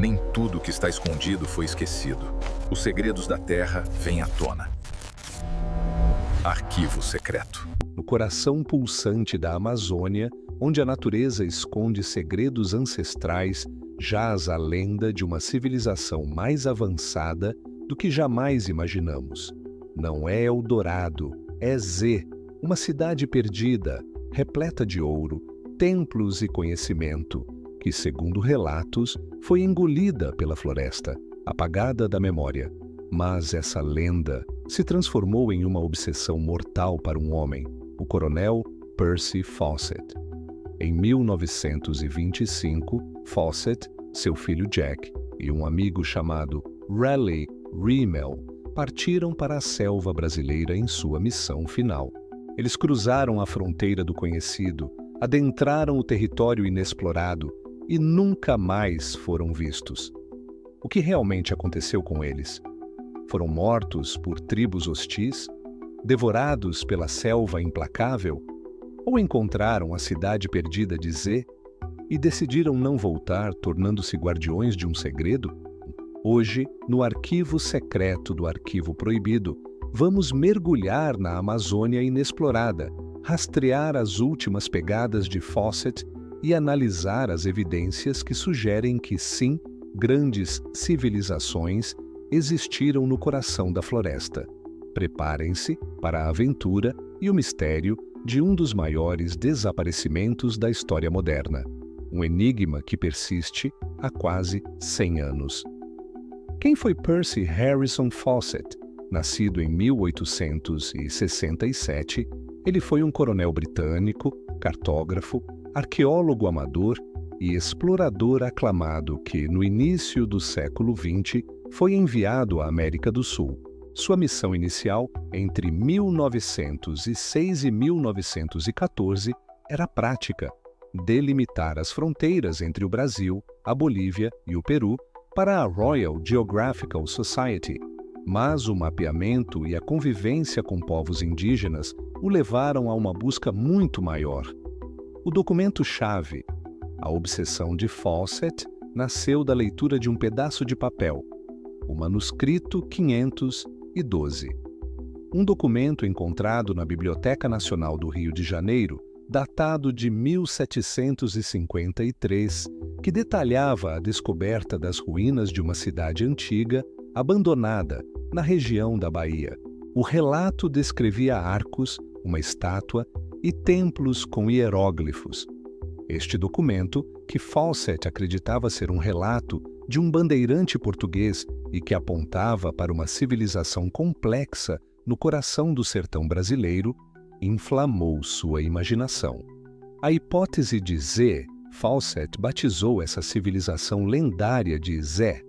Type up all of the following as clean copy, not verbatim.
Nem tudo que está escondido foi esquecido. Os segredos da Terra vêm à tona. Arquivo Secreto. No coração pulsante da Amazônia, onde a natureza esconde segredos ancestrais, jaz a lenda de uma civilização mais avançada do que jamais imaginamos. Não é Eldorado, é Z, uma cidade perdida, repleta de ouro, templos e conhecimento, que, segundo relatos, foi engolida pela floresta, apagada da memória. Mas essa lenda se transformou em uma obsessão mortal para um homem, o coronel Percy Fawcett. Em 1925, Fawcett, seu filho Jack e um amigo chamado Raleigh Rimmel partiram para a selva brasileira em sua missão final. Eles cruzaram a fronteira do conhecido, adentraram o território inexplorado e nunca mais foram vistos. O que realmente aconteceu com eles? Foram mortos por tribos hostis? Devorados pela selva implacável? Ou encontraram a cidade perdida de Z e decidiram não voltar, tornando-se guardiões de um segredo? Hoje, no arquivo secreto do Arquivo Proibido, vamos mergulhar na Amazônia inexplorada, rastrear as últimas pegadas de Fawcett e analisar as evidências que sugerem que, sim, grandes civilizações existiram no coração da floresta. Preparem-se para a aventura e o mistério de um dos maiores desaparecimentos da história moderna, um enigma que persiste há quase 100 anos. Quem foi Percy Harrison Fawcett? Nascido em 1867, ele foi um coronel britânico, cartógrafo, arqueólogo amador e explorador aclamado que, no início do século XX, foi enviado à América do Sul. Sua missão inicial, entre 1906 e 1914, era prática: delimitar as fronteiras entre o Brasil, a Bolívia e o Peru para a Royal Geographical Society. Mas o mapeamento e a convivência com povos indígenas o levaram a uma busca muito maior. O documento-chave, a obsessão de Fawcett, nasceu da leitura de um pedaço de papel, o manuscrito 512. Um documento encontrado na Biblioteca Nacional do Rio de Janeiro, datado de 1753, que detalhava a descoberta das ruínas de uma cidade antiga, abandonada, na região da Bahia. O relato descrevia arcos, uma estátua e templos com hieróglifos. Este documento, que Fawcett acreditava ser um relato de um bandeirante português e que apontava para uma civilização complexa no coração do sertão brasileiro, inflamou sua imaginação. A hipótese de Z, Fawcett batizou essa civilização lendária de Zé.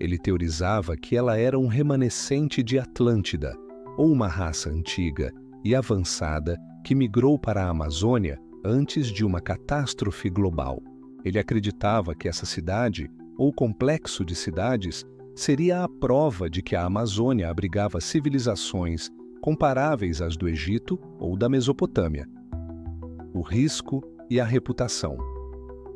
Ele teorizava que ela era um remanescente de Atlântida, ou uma raça antiga e avançada que migrou para a Amazônia antes de uma catástrofe global. Ele acreditava que essa cidade, ou complexo de cidades, seria a prova de que a Amazônia abrigava civilizações comparáveis às do Egito ou da Mesopotâmia. O risco e a reputação.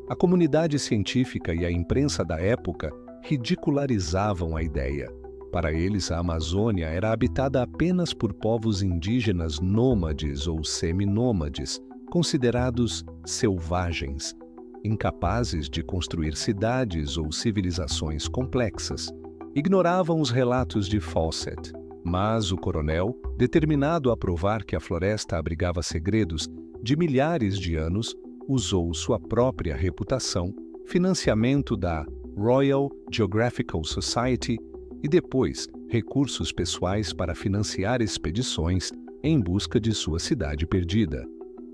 A comunidade científica e a imprensa da época ridicularizavam a ideia. Para eles, a Amazônia era habitada apenas por povos indígenas nômades ou seminômades, considerados selvagens, incapazes de construir cidades ou civilizações complexas. Ignoravam os relatos de Fawcett, mas o coronel, determinado a provar que a floresta abrigava segredos de milhares de anos, usou sua própria reputação, financiamento da Royal Geographical Society e depois recursos pessoais para financiar expedições em busca de sua cidade perdida.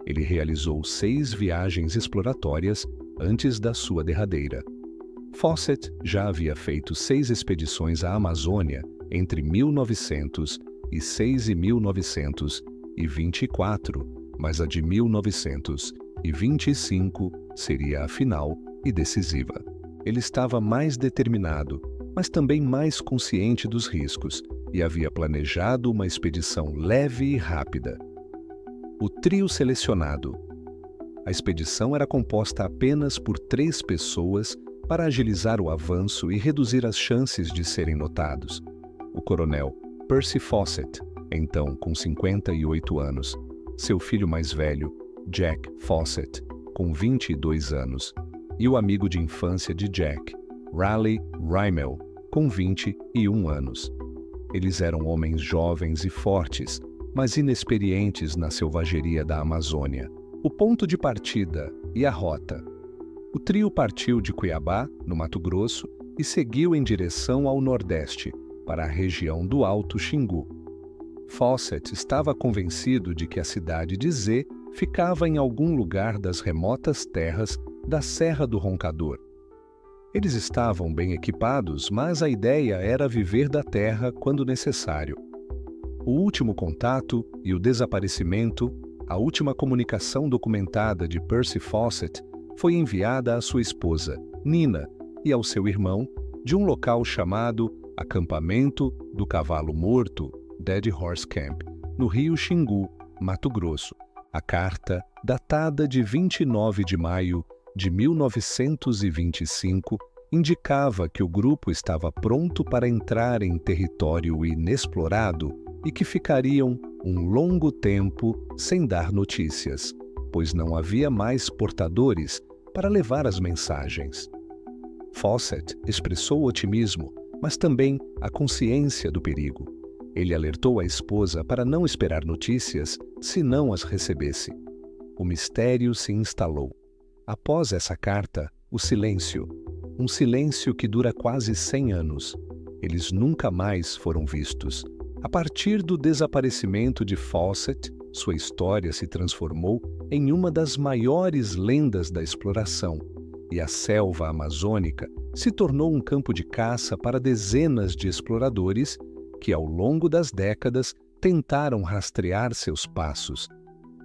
Ele realizou 6 viagens exploratórias antes da sua derradeira. Fawcett já havia feito 6 expedições à Amazônia entre 1906 e 1924, mas a de 1925 seria a final e decisiva. Ele estava mais determinado, mas também mais consciente dos riscos, e havia planejado uma expedição leve e rápida. O trio selecionado. A expedição era composta apenas por 3 pessoas para agilizar o avanço e reduzir as chances de serem notados. O coronel Percy Fawcett, então com 58 anos, seu filho mais velho, Jack Fawcett, com 22 anos, e o amigo de infância de Jack, Raleigh Rymel, com 21 anos. Eles eram homens jovens e fortes, mas inexperientes na selvageria da Amazônia. O ponto de partida e a rota. O trio partiu de Cuiabá, no Mato Grosso, e seguiu em direção ao nordeste, para a região do Alto Xingu. Fawcett estava convencido de que a cidade de Z ficava em algum lugar das remotas terras da Serra do Roncador. Eles estavam bem equipados, mas a ideia era viver da terra quando necessário. O último contato e o desaparecimento, a última comunicação documentada de Percy Fawcett foi enviada à sua esposa, Nina, e ao seu irmão, de um local chamado Acampamento do Cavalo Morto, Dead Horse Camp, no rio Xingu, Mato Grosso. A carta, datada de 29 de maio de 1925, indicava que o grupo estava pronto para entrar em território inexplorado e que ficariam um longo tempo sem dar notícias, pois não havia mais portadores para levar as mensagens. Fawcett expressou otimismo, mas também a consciência do perigo. Ele alertou a esposa para não esperar notícias se não as recebesse. O mistério se instalou. Após essa carta, o silêncio. Um silêncio que dura quase 100 anos. Eles nunca mais foram vistos. A partir do desaparecimento de Fawcett, sua história se transformou em uma das maiores lendas da exploração, e a selva amazônica se tornou um campo de caça para dezenas de exploradores que, ao longo das décadas, tentaram rastrear seus passos.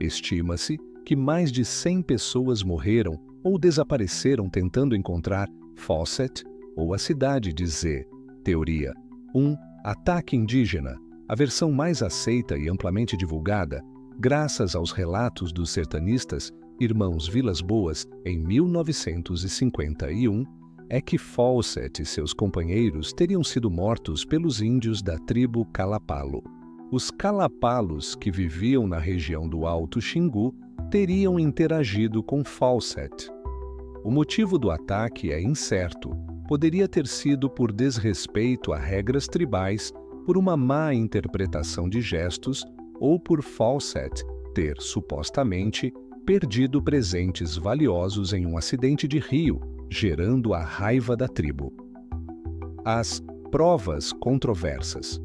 Estima-se que mais de 100 pessoas morreram ou desapareceram tentando encontrar Fawcett ou a cidade de Z. Teoria 1. Ataque indígena, a versão mais aceita e amplamente divulgada, graças aos relatos dos sertanistas irmãos Vilas Boas em 1951, é que Fawcett e seus companheiros teriam sido mortos pelos índios da tribo Kalapalo. Os Kalapalos, que viviam na região do Alto Xingu, teriam interagido com Fawcett. O motivo do ataque é incerto. Poderia ter sido por desrespeito a regras tribais, por uma má interpretação de gestos ou por Fawcett ter, supostamente, perdido presentes valiosos em um acidente de rio, gerando a raiva da tribo. As provas controversas.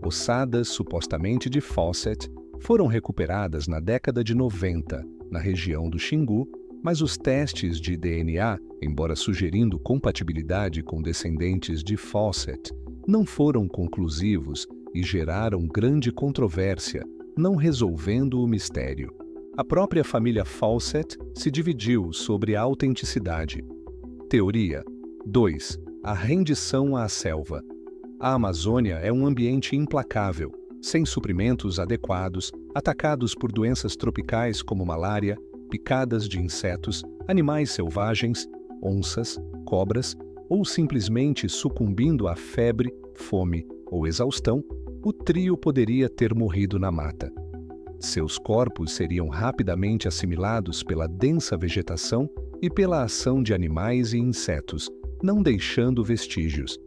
Ossadas supostamente de Fawcett foram recuperadas na década de 90, na região do Xingu, mas os testes de DNA, embora sugerindo compatibilidade com descendentes de Fawcett, não foram conclusivos e geraram grande controvérsia, não resolvendo o mistério. A própria família Fawcett se dividiu sobre a autenticidade. Teoria 2. A rendição à selva. A Amazônia é um ambiente implacável, sem suprimentos adequados, atacados por doenças tropicais como malária, picadas de insetos, animais selvagens, onças, cobras, ou simplesmente sucumbindo à febre, fome ou exaustão, o trio poderia ter morrido na mata. Seus corpos seriam rapidamente assimilados pela densa vegetação e pela ação de animais e insetos, não deixando vestígios.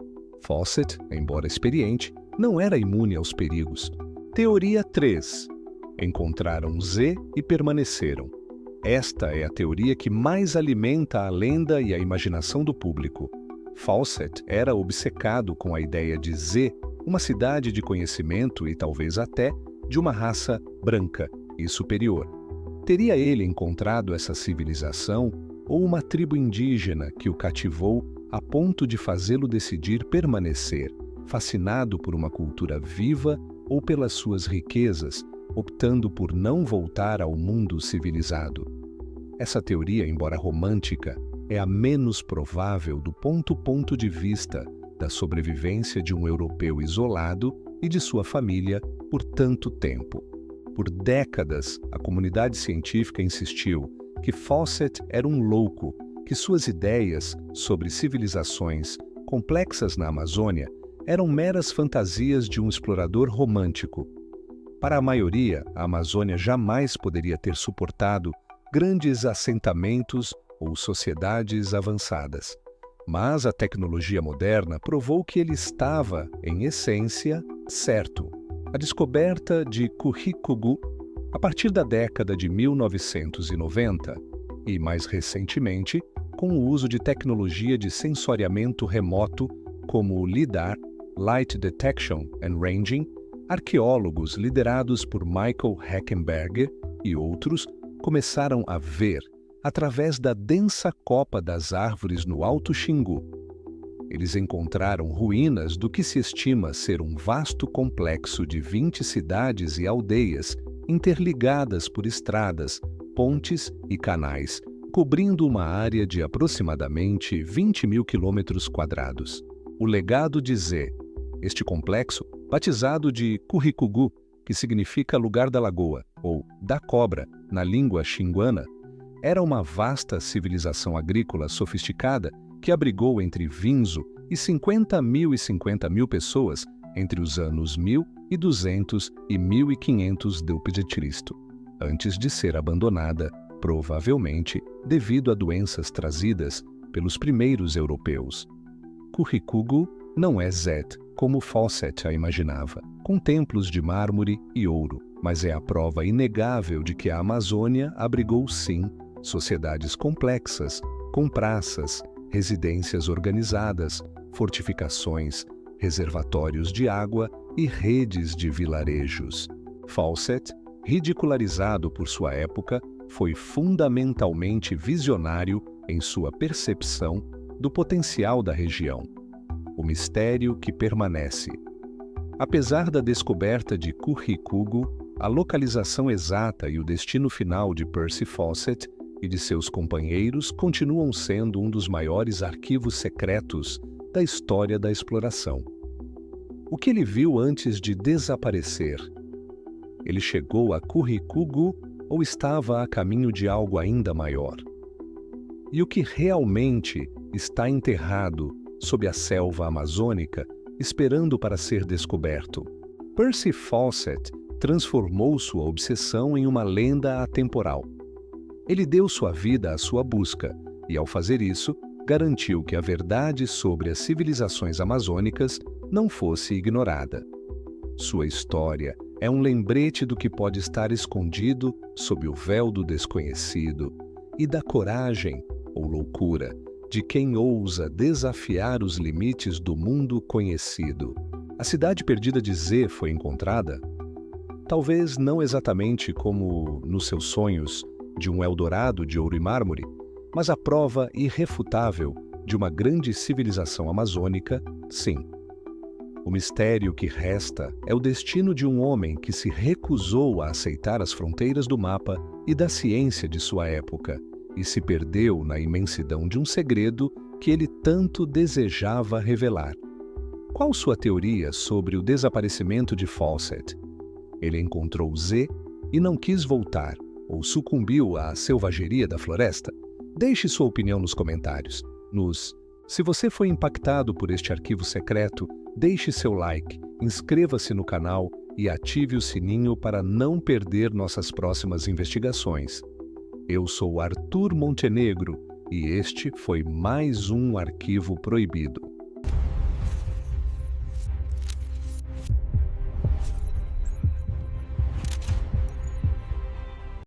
Fawcett, embora experiente, não era imune aos perigos. Teoria 3. Encontraram Z e permaneceram. Esta é a teoria que mais alimenta a lenda e a imaginação do público. Fawcett era obcecado com a ideia de Z, uma cidade de conhecimento e talvez até de uma raça branca e superior. Teria ele encontrado essa civilização ou uma tribo indígena que o cativou a ponto de fazê-lo decidir permanecer, fascinado por uma cultura viva ou pelas suas riquezas, optando por não voltar ao mundo civilizado? Essa teoria, embora romântica, é a menos provável do ponto de vista da sobrevivência de um europeu isolado e de sua família por tanto tempo. Por décadas, a comunidade científica insistiu que Fawcett era um louco que suas ideias sobre civilizações complexas na Amazônia eram meras fantasias de um explorador romântico. Para a maioria, a Amazônia jamais poderia ter suportado grandes assentamentos ou sociedades avançadas. Mas a tecnologia moderna provou que ele estava, em essência, certo. A descoberta de Curicugú, a partir da década de 1990, e mais recentemente, com o uso de tecnologia de sensoriamento remoto como o LIDAR, Light Detection and Ranging, arqueólogos liderados por Michael Heckenberger e outros começaram a ver através da densa copa das árvores no Alto Xingu. Eles encontraram ruínas do que se estima ser um vasto complexo de 20 cidades e aldeias interligadas por estradas, pontes e canais, cobrindo uma área de aproximadamente 20 mil quilômetros quadrados. O legado de Zé, este complexo, batizado de Curicugú, que significa lugar da lagoa, ou da cobra, na língua xinguana, era uma vasta civilização agrícola sofisticada que abrigou entre 20 e 50 mil pessoas entre os anos 1200 e 1500 d.C., antes de ser abandonada, provavelmente devido a doenças trazidas pelos primeiros europeus. Curicugú não é Zet, como Fawcett a imaginava, com templos de mármore e ouro, mas é a prova inegável de que a Amazônia abrigou sim sociedades complexas, com praças, residências organizadas, fortificações, reservatórios de água e redes de vilarejos. Fawcett, ridicularizado por sua época, foi fundamentalmente visionário em sua percepção do potencial da região. O mistério que permanece. Apesar da descoberta de Curicugú, a localização exata e o destino final de Percy Fawcett e de seus companheiros continuam sendo um dos maiores arquivos secretos da história da exploração. O que ele viu antes de desaparecer? Ele chegou a Curicugú ou estava a caminho de algo ainda maior? E o que realmente está enterrado sob a selva amazônica, esperando para ser descoberto? Percy Fawcett transformou sua obsessão em uma lenda atemporal. Ele deu sua vida à sua busca e, ao fazer isso, garantiu que a verdade sobre as civilizações amazônicas não fosse ignorada. Sua história é um lembrete do que pode estar escondido sob o véu do desconhecido e da coragem ou loucura de quem ousa desafiar os limites do mundo conhecido. A cidade perdida de Zé foi encontrada? Talvez não exatamente como nos seus sonhos de um Eldorado de ouro e mármore, mas a prova irrefutável de uma grande civilização amazônica, sim. O mistério que resta é o destino de um homem que se recusou a aceitar as fronteiras do mapa e da ciência de sua época e se perdeu na imensidão de um segredo que ele tanto desejava revelar. Qual sua teoria sobre o desaparecimento de Fawcett? Ele encontrou Zé e não quis voltar, ou sucumbiu à selvageria da floresta? Deixe sua opinião nos comentários. Se você foi impactado por este arquivo secreto, deixe seu like, inscreva-se no canal e ative o sininho para não perder nossas próximas investigações. Eu sou Arthur Montenegro e este foi mais um Arquivo Proibido.